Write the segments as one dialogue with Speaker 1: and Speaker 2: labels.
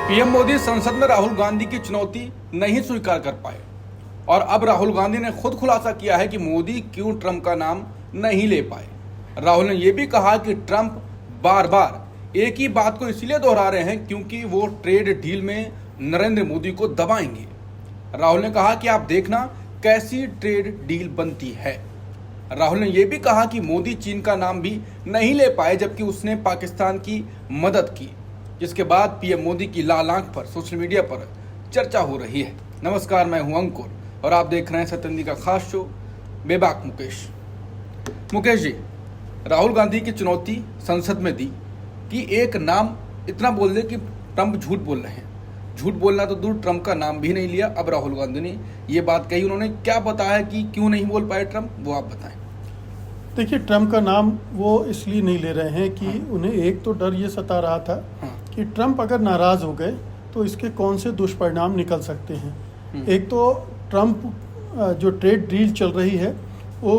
Speaker 1: PM Modi संसद में राहुल गांधी की चुनौती नहीं स्वीकार कर पाए और अब राहुल गांधी ने खुद खुलासा किया है कि मोदी क्यों ट्रंप का नाम नहीं ले पाए। राहुल ने यह भी कहा कि ट्रंप बार बार एक ही बात को इसलिए दोहरा रहे हैं क्योंकि वो ट्रेड डील में नरेंद्र मोदी को दबाएंगे। राहुल ने कहा कि आप देखना कैसी ट्रेड डील बनती है। राहुल ने यह भी कहा कि मोदी चीन का नाम भी नहीं ले पाए जबकि उसने पाकिस्तान की मदद की, जिसके बाद पीएम मोदी की लाल आंख पर सोशल मीडिया पर चर्चा हो रही है। नमस्कार, मैं हूं अंकुर और आप देख रहे हैं सत्येंद्र का खास शो बेबाक मुकेश। मुकेश जी, राहुल गांधी की चुनौती संसद में दी कि एक नाम इतना बोल दे कि ट्रंप झूठ बोल रहे हैं। झूठ बोलना तो दूर, ट्रंप का नाम भी नहीं लिया। अब राहुल गांधी ने ये बात कही, उन्होंने क्या बताया कि क्यों नहीं बोल पाए ट्रंप, वो आप बताएं।
Speaker 2: देखिए, ट्रंप का नाम वो इसलिए नहीं ले रहे हैं कि उन्हें एक तो डर ये सता रहा था कि ट्रंप अगर नाराज़ हो गए तो इसके कौन से दुष्परिणाम निकल सकते हैं। एक तो ट्रंप जो ट्रेड डील चल रही है वो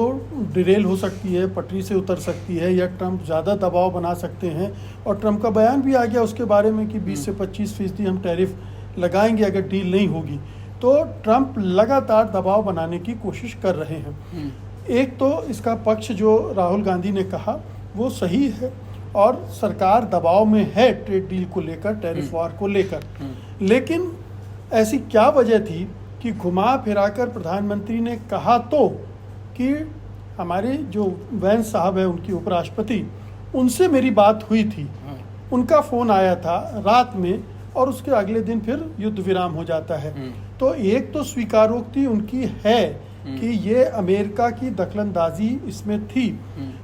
Speaker 2: डिरेल हो सकती है, पटरी से उतर सकती है, या ट्रंप ज़्यादा दबाव बना सकते हैं। और ट्रंप का बयान भी आ गया उसके बारे में कि 20 से 25% हम टैरिफ लगाएंगे अगर डील नहीं होगी। तो ट्रंप लगातार दबाव बनाने की कोशिश कर रहे हैं। एक तो इसका पक्ष जो राहुल गांधी ने कहा वो सही है और सरकार दबाव में है ट्रेड डील को लेकर, टैरिफ वार को लेकर। लेकिन ऐसी क्या वजह थी कि घुमा फिराकर प्रधानमंत्री ने कहा तो कि हमारे जो वैंस साहब है उनकी उपराष्ट्रपति, उनसे मेरी बात हुई थी, उनका फ़ोन आया था रात में और उसके अगले दिन फिर युद्ध विराम हो जाता है। तो एक तो स्वीकारोक्ति उनकी है कि ये अमेरिका की दखलंदाजी इसमें थी,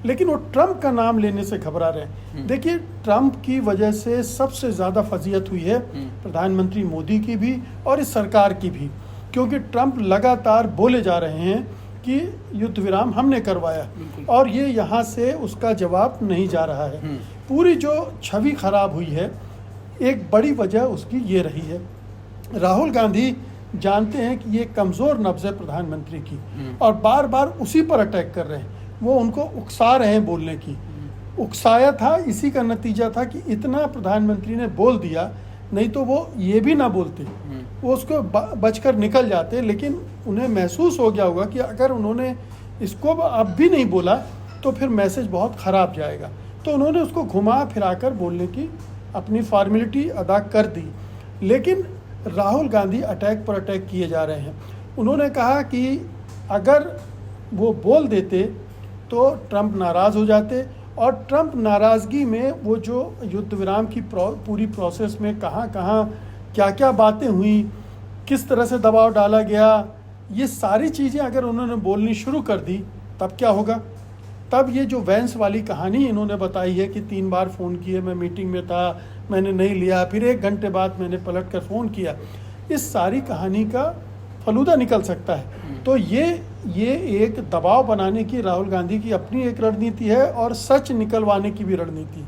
Speaker 2: लेकिन वो ट्रंप का नाम लेने से घबरा रहे। देखिए, ट्रंप की वजह से सबसे ज़्यादा फजीहत हुई है प्रधानमंत्री मोदी की भी और इस सरकार की भी, क्योंकि ट्रंप लगातार बोले जा रहे हैं कि युद्ध विराम हमने करवाया और ये यहाँ से उसका जवाब नहीं जा रहा है। पूरी जो छवि खराब हुई है, एक बड़ी वजह उसकी ये रही है। राहुल गांधी जानते हैं कि ये कमज़ोर नब्ज़ है प्रधानमंत्री की और बार बार उसी पर अटैक कर रहे हैं। वो उनको उकसा रहे हैं बोलने की। उकसाया था, इसी का नतीजा था कि इतना प्रधानमंत्री ने बोल दिया, नहीं तो वो ये भी ना बोलते, वो उसको बचकर निकल जाते। लेकिन उन्हें महसूस हो गया होगा कि अगर उन्होंने इसको अब भी नहीं बोला तो फिर मैसेज बहुत ख़राब जाएगा। तो उन्होंने उसको घुमा फिराकर बोलने की अपनी फॉर्मेलिटी अदा कर दी। लेकिन राहुल गांधी अटैक पर अटैक किए जा रहे हैं। उन्होंने कहा कि अगर वो बोल देते तो ट्रंप नाराज़ हो जाते और ट्रंप नाराज़गी में वो जो युद्ध विराम की पूरी प्रोसेस में कहाँ क्या क्या बातें हुई, किस तरह से दबाव डाला गया, ये सारी चीज़ें अगर उन्होंने बोलनी शुरू कर दी तब क्या होगा। तब ये जो वैंस वाली कहानी इन्होंने बताई है कि 3 बार फ़ोन किए, मैं मीटिंग में था, मैंने नहीं लिया, फिर 1 घंटे बाद मैंने पलट कर फ़ोन किया, इस सारी कहानी का फलूदा निकल सकता है। तो ये एक दबाव बनाने की राहुल गांधी की अपनी एक रणनीति है और सच निकलवाने की भी रणनीति।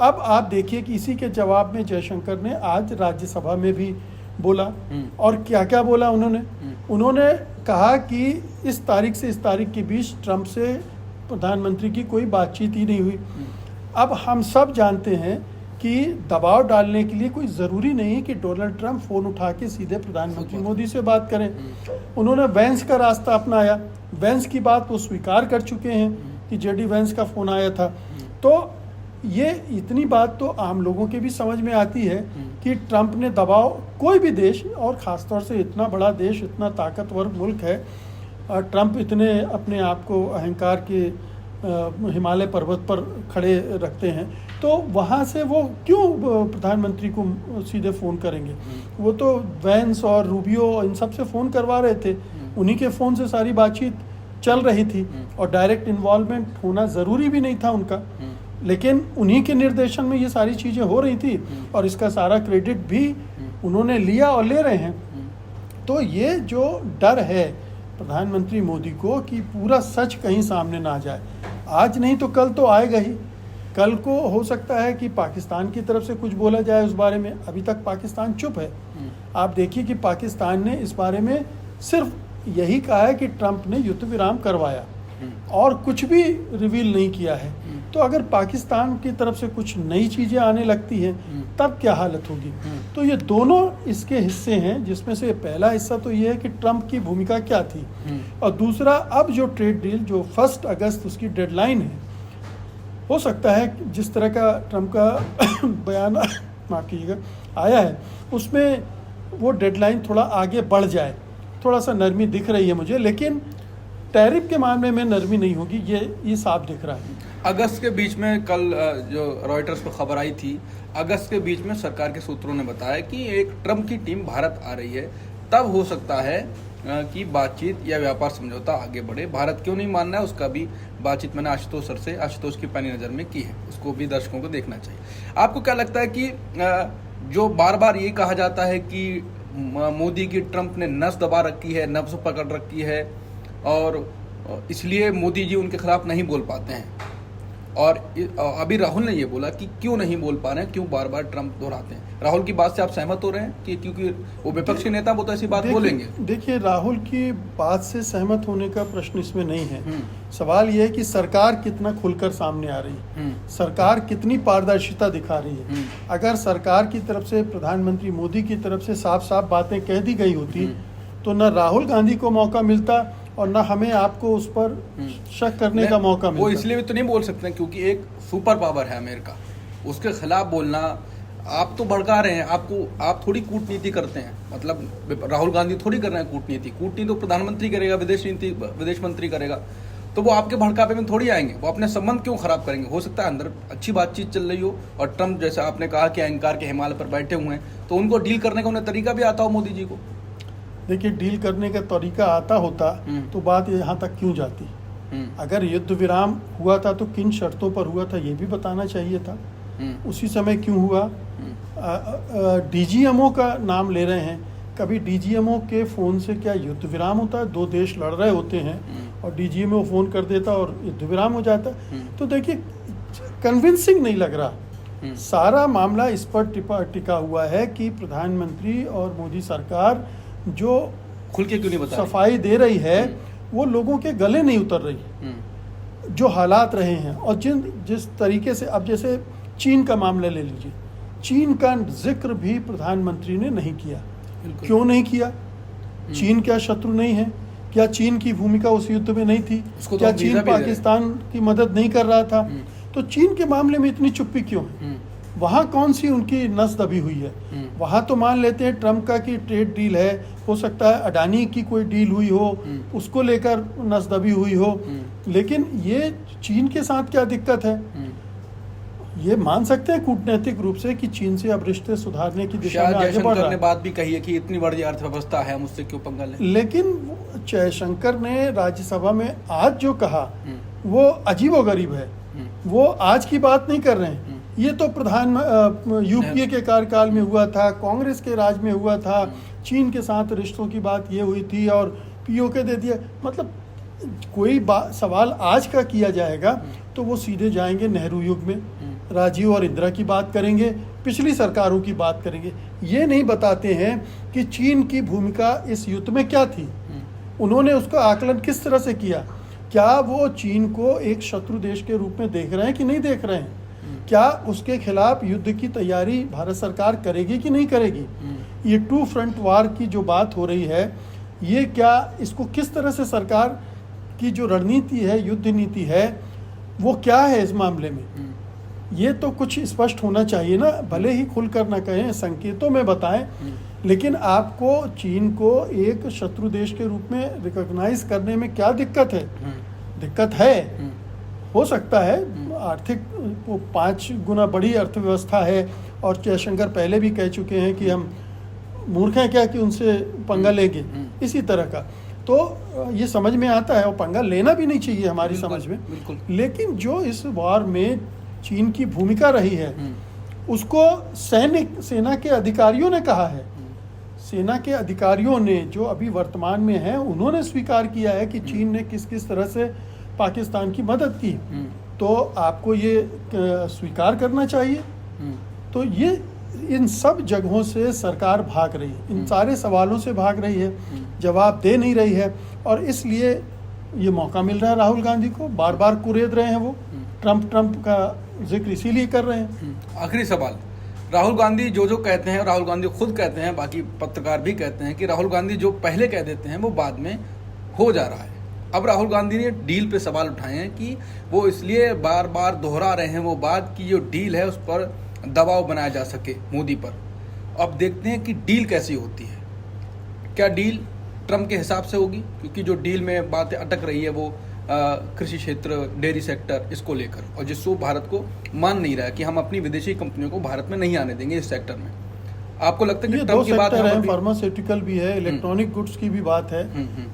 Speaker 2: अब आप देखिए कि इसी के जवाब में जयशंकर ने आज राज्यसभा में भी बोला और क्या क्या बोला उन्होंने कहा कि इस तारीख से इस तारीख के बीच ट्रंप से प्रधानमंत्री की कोई बातचीत ही नहीं हुई। अब हम सब जानते हैं कि दबाव डालने के लिए कोई ज़रूरी नहीं कि डोनाल्ड ट्रंप फ़ोन उठा के सीधे प्रधानमंत्री मोदी से बात करें। उन्होंने वैंस का रास्ता अपनाया। वैंस की बात वो स्वीकार कर चुके हैं कि जेडी वैंस का फ़ोन आया था। तो ये इतनी बात तो आम लोगों के भी समझ में आती है कि ट्रंप ने दबाव, कोई भी देश और ख़ासतौर से इतना बड़ा देश, इतना ताकतवर मुल्क है, ट्रंप इतने अपने आप को अहंकार के हिमालय पर्वत पर खड़े रखते हैं, तो वहाँ से वो क्यों प्रधानमंत्री को सीधे फ़ोन करेंगे। वो तो वैंस और रूबियो इन सब से फ़ोन करवा रहे थे, उन्हीं के फ़ोन से सारी बातचीत चल रही थी और डायरेक्ट इन्वॉल्वमेंट होना ज़रूरी भी नहीं था उनका, लेकिन उन्हीं के निर्देशन में ये सारी चीज़ें हो रही थी और इसका सारा क्रेडिट भी उन्होंने लिया और ले रहे हैं। तो ये जो डर है प्रधानमंत्री मोदी को कि पूरा सच कहीं सामने ना आ जाए, आज नहीं तो कल तो आएगा ही। कल को हो सकता है कि पाकिस्तान की तरफ से कुछ बोला जाए उस बारे में। अभी तक पाकिस्तान चुप है। आप देखिए कि पाकिस्तान ने इस बारे में सिर्फ यही कहा है कि ट्रंप ने युद्ध विराम करवाया और कुछ भी रिवील नहीं किया है। तो अगर पाकिस्तान की तरफ से कुछ नई चीज़ें आने लगती हैं तब क्या हालत होगी। तो ये दोनों इसके हिस्से हैं, जिसमें से पहला हिस्सा तो ये है कि ट्रंप की भूमिका क्या थी, और दूसरा अब जो ट्रेड डील जो 1 अगस्त उसकी डेडलाइन है, हो सकता है जिस तरह का ट्रंप का बयान माफ कीजिएगा आया है उसमें वो डेडलाइन थोड़ा आगे बढ़ जाए, थोड़ा सा नरमी दिख रही है मुझे, लेकिन टैरिफ के मामले में नरमी नहीं होगी, ये साफ दिख रहा है।
Speaker 1: अगस्त के बीच में कल जो रॉयटर्स पर खबर आई थी, अगस्त के बीच में सरकार के सूत्रों ने बताया कि एक ट्रंप की टीम भारत आ रही है, तब हो सकता है कि बातचीत या व्यापार समझौता आगे बढ़े। भारत क्यों नहीं मान रहा है उसका भी बातचीत मैंने आशुतोष सर से, आशुतोष की पैनी नज़र में की है, उसको भी दर्शकों को देखना चाहिए। आपको क्या लगता है कि जो बार बार ये कहा जाता है कि मोदी की ट्रंप ने नस दबा रखी है, नब्ज पकड़ रखी है और इसलिए मोदी जी उनके खिलाफ नहीं बोल पाते हैं, और अभी राहुल ने ये बोला कि क्यों नहीं बोल पा रहे हैं, क्यों बार बार ट्रंप दोहराते हैं। राहुल की बात से आप सहमत हो रहे हैं कि क्योंकि वो विपक्षी नेता वो तो ऐसी बात बोलेंगे?
Speaker 2: देखिए, राहुल की बात से सहमत होने का प्रश्न इसमें नहीं है। सवाल ये है कि सरकार कितना खुलकर सामने आ रही है, सरकार कितनी पारदर्शिता दिखा रही है। अगर सरकार की तरफ से, प्रधानमंत्री मोदी की तरफ से साफ साफ बातें कह दी गई होती तो न राहुल गांधी को मौका मिलता और ना हमें आपको उस पर शक करने का मौका मिलता।
Speaker 1: वो इसलिए भी तो नहीं बोल सकते क्योंकि एक सुपर पावर है अमेरिका, उसके खिलाफ बोलना, आप तो भड़का रहे हैं, आप थोड़ी कूटनीति करते हैं, मतलब राहुल गांधी थोड़ी कर रहे हैं कूटनीति तो प्रधानमंत्री करेगा, विदेश मंत्री करेगा, तो वो आपके भड़कापे में थोड़ी आएंगे, वो अपने संबंध क्यों खराब करेंगे। हो सकता है अंदर अच्छी बातचीत चल रही हो और ट्रंप जैसे आपने कहा कि अहंकार के हिमालय पर बैठे हुए हैं, तो उनको डील करने का उन्हें तरीका भी आता हो मोदी जी को।
Speaker 2: देखिए, डील करने का तरीका आता होता तो बात यहाँ तक क्यों जाती। अगर युद्ध विराम हुआ था तो किन शर्तों पर हुआ था ये भी बताना चाहिए था, उसी समय क्यों हुआ। डीजीएमओ का नाम ले रहे हैं, कभी डीजीएमओ के फ़ोन से क्या युद्ध विराम होता है? 2 देश लड़ रहे होते हैं और डीजीएमओ फ़ोन कर देता और युद्ध विराम हो जाता। तो देखिए, कन्विंसिंग नहीं लग रहा। सारा मामला इस पर टिका हुआ है कि प्रधानमंत्री और मोदी सरकार जो
Speaker 1: खुल के क्यों नहीं बता
Speaker 2: सफाई दे रही है वो लोगों के गले नहीं उतर रही। जो हालात रहे हैं और जिस तरीके से, अब जैसे चीन का मामला ले लीजिए, चीन का जिक्र भी प्रधानमंत्री ने नहीं किया। क्यों नहीं किया? चीन क्या शत्रु नहीं है? क्या चीन की भूमिका उस युद्ध में नहीं थी? क्या चीन पाकिस्तान की मदद नहीं कर रहा था? तो चीन के मामले में इतनी चुप्पी क्यों है? वहाँ कौन सी उनकी नस दबी हुई है? वहाँ तो मान लेते हैं ट्रंप का कि ट्रेड डील है, हो सकता है अडानी की कोई डील हुई हो, उसको लेकर नस दबी हुई हो, लेकिन ये चीन के साथ क्या दिक्कत है? ये मान सकते हैं कूटनैतिक रूप से कि चीन से अब रिश्ते सुधारने की दिशा में आगे बढ़ रहा है।
Speaker 1: ने बात भी कही है कि इतनी बड़ी अर्थव्यवस्था है, हम उससे क्यों पंगा लें।
Speaker 2: लेकिन जयशंकर ने राज्यसभा में आज जो कहा वो अजीबोगरीब है। वो आज की बात नहीं कर रहे हैं, ये तो यूपीए के कार्यकाल में हुआ था, कांग्रेस के राज में हुआ था, चीन के साथ रिश्तों की बात ये हुई थी और पीओके दे दिया। मतलब कोई सवाल आज का किया जाएगा तो वो सीधे जाएंगे नेहरू युग में, राजीव और इंदिरा की बात करेंगे, पिछली सरकारों की बात करेंगे। ये नहीं बताते हैं कि चीन की भूमिका इस युद्ध में क्या थी, उन्होंने उसका आकलन किस तरह से किया, क्या वो चीन को एक शत्रु देश के रूप में देख रहे हैं कि नहीं देख रहे हैं, क्या उसके खिलाफ युद्ध की तैयारी भारत सरकार करेगी कि नहीं करेगी। ये 2 फ्रंट वार की जो बात हो रही है, ये क्या, इसको किस तरह से सरकार की जो रणनीति है, युद्ध नीति है, वो क्या है इस मामले में, ये तो कुछ स्पष्ट होना चाहिए ना। भले ही खुलकर ना कहें, संकेतों में बताएं, लेकिन आपको चीन को एक शत्रु देश के रूप में रिकॉग्नाइज करने में क्या दिक्कत है? दिक्कत है, हो सकता है आर्थिक, वो 5 गुना बड़ी अर्थव्यवस्था है और जयशंकर पहले भी कह चुके हैं कि हम मूर्ख हैं क्या कि उनसे पंगा लेंगे, इसी तरह का। तो ये समझ में आता है और पंगा लेना भी नहीं चाहिए हमारी समझ में। लेकिन जो इस वार में चीन की भूमिका रही है उसको सेना के अधिकारियों ने कहा है, सेना के अधिकारियों ने जो अभी वर्तमान में हैं उन्होंने स्वीकार किया है कि चीन ने किस किस तरह से पाकिस्तान की मदद की। तो आपको ये स्वीकार करना चाहिए। तो ये इन सब जगहों से सरकार भाग रही है, इन सारे सवालों से भाग रही है, जवाब दे नहीं रही है, और इसलिए ये मौका मिल रहा है राहुल गांधी को, बार बार कुरेद रहे हैं वो ट्रम्प का जिक्र इसीलिए कर रहे हैं।
Speaker 1: आखिरी सवाल, राहुल गांधी जो कहते हैं, राहुल गांधी खुद कहते हैं, बाकी पत्रकार भी कहते हैं कि राहुल गांधी जो पहले कह देते हैं वो बाद में हो जा रहा है। अब राहुल गांधी ने डील पे सवाल उठाए हैं कि वो इसलिए बार बार दोहरा रहे हैं वो बात कि जो डील है उस पर दबाव बनाया जा सके मोदी पर। अब देखते हैं कि डील कैसी होती है। क्या डील ट्रम्प के हिसाब से होगी, क्योंकि जो डील में बातें अटक रही है वो कृषि क्षेत्र, डेयरी सेक्टर, इसको लेकर, और जिसको भारत को मान नहीं रहा है कि हम अपनी विदेशी कंपनियों को भारत में नहीं आने देंगे इस सेक्टर में। आपको लगता है कि ट्रम्प की बात
Speaker 2: है, फार्मास्यूटिकल भी है, इलेक्ट्रॉनिक गुड्स की भी बात है,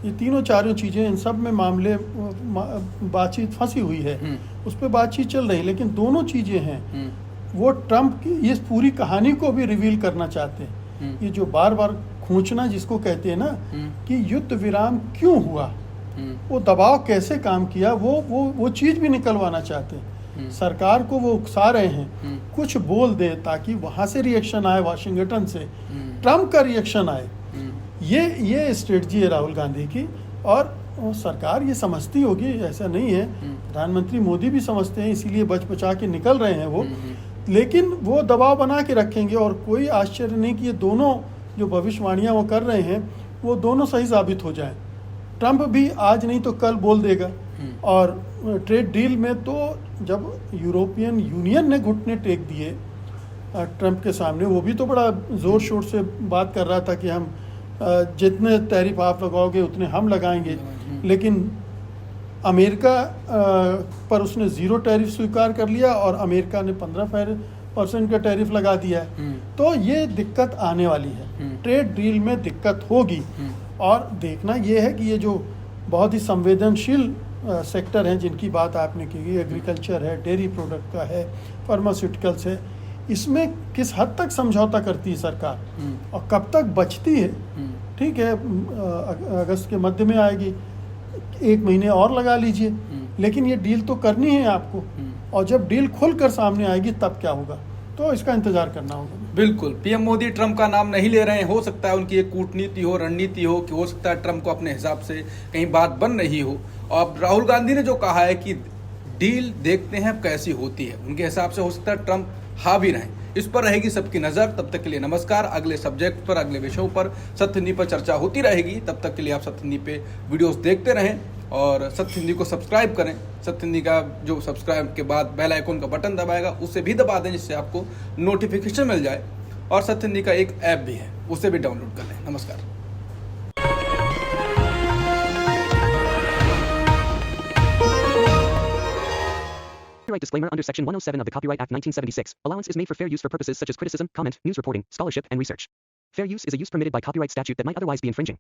Speaker 2: ये तीनों चारों चीजें, इन सब में मामले बातचीत फंसी हुई है, उस पर बातचीत चल रही है। लेकिन दोनों चीजें हैं, वो ट्रम्प की इस पूरी कहानी को भी रिवील करना चाहते हैं। ये जो बार बार खींचना जिसको कहते हैं ना कि युद्ध विराम क्यों हुआ, वो दबाव कैसे काम किया, वो चीज भी निकलवाना चाहते हैं। सरकार को वो उकसा रहे हैं कुछ बोल दे ताकि वहां से रिएक्शन आए, वाशिंगटन से ट्रम्प का रिएक्शन आए। ये स्ट्रेटजी है राहुल गांधी की, और सरकार ये समझती होगी, ऐसा नहीं है। प्रधानमंत्री मोदी भी समझते हैं, इसीलिए बच बचा के निकल रहे हैं वो। लेकिन वो दबाव बना के रखेंगे, और कोई आश्चर्य नहीं कि ये दोनों जो भविष्यवाणियां वो कर रहे हैं वो दोनों सही साबित हो जाएं। ट्रम्प भी आज नहीं तो कल बोल देगा। और ट्रेड डील में तो जब यूरोपियन यूनियन ने घुटने टेक दिए ट्रम्प के सामने, वो भी तो बड़ा जोर शोर से बात कर रहा था कि हम जितने टैरिफ आप लगाओगे उतने हम लगाएंगे। लेकिन अमेरिका पर उसने 0 टैरिफ स्वीकार कर लिया और अमेरिका ने 15% का टैरिफ लगा दिया है। तो ये दिक्कत आने वाली है, ट्रेड डील में दिक्कत होगी। और देखना ये है कि ये जो बहुत ही संवेदनशील सेक्टर हैं जिनकी बात आपने की, एग्रीकल्चर है, डेयरी प्रोडक्ट का है, फार्मास्यूटिकल्स है, इसमें किस हद तक समझौता करती है सरकार और कब तक बचती है। ठीक है, अगस्त के मध्य में आएगी, 1 महीने और लगा लीजिए, लेकिन ये डील तो करनी है आपको, और जब डील खुलकर सामने आएगी तब क्या होगा, तो इसका इंतजार करना होगा।
Speaker 1: बिल्कुल, पीएम मोदी ट्रम्प का नाम नहीं ले रहे हैं। हो सकता है उनकी एक कूटनीति हो, रणनीति हो, कि हो सकता है ट्रम्प को अपने हिसाब से कहीं बात बन रही हो। और राहुल गांधी ने जो कहा है कि डील देखते हैं कैसी होती है, उनके हिसाब से हो सकता है ट्रम्प हावी रहें। इस पर रहेगी सबकी नज़र। तब तक के लिए नमस्कार। अगले सब्जेक्ट पर, अगले विषयों पर सत्य हिंदी पर चर्चा होती रहेगी। तब तक के लिए आप सत्य हिंदी पे वीडियोस देखते रहें और सत्य हिंदी को सब्सक्राइब करें। सत्य हिंदी का जो सब्सक्राइब के बाद बेल आइकन का बटन दबाएगा उसे भी दबा दें, जिससे आपको नोटिफिकेशन मिल जाए। और सत्य हिंदी का एक ऐप भी है, उसे भी डाउनलोड कर लें। नमस्कार।
Speaker 3: Copyright disclaimer under Section 107 of the Copyright Act 1976. Allowance is made for fair use for purposes such as criticism, comment, news reporting, scholarship, and research. Fair use is a use permitted by copyright statute that might otherwise be infringing.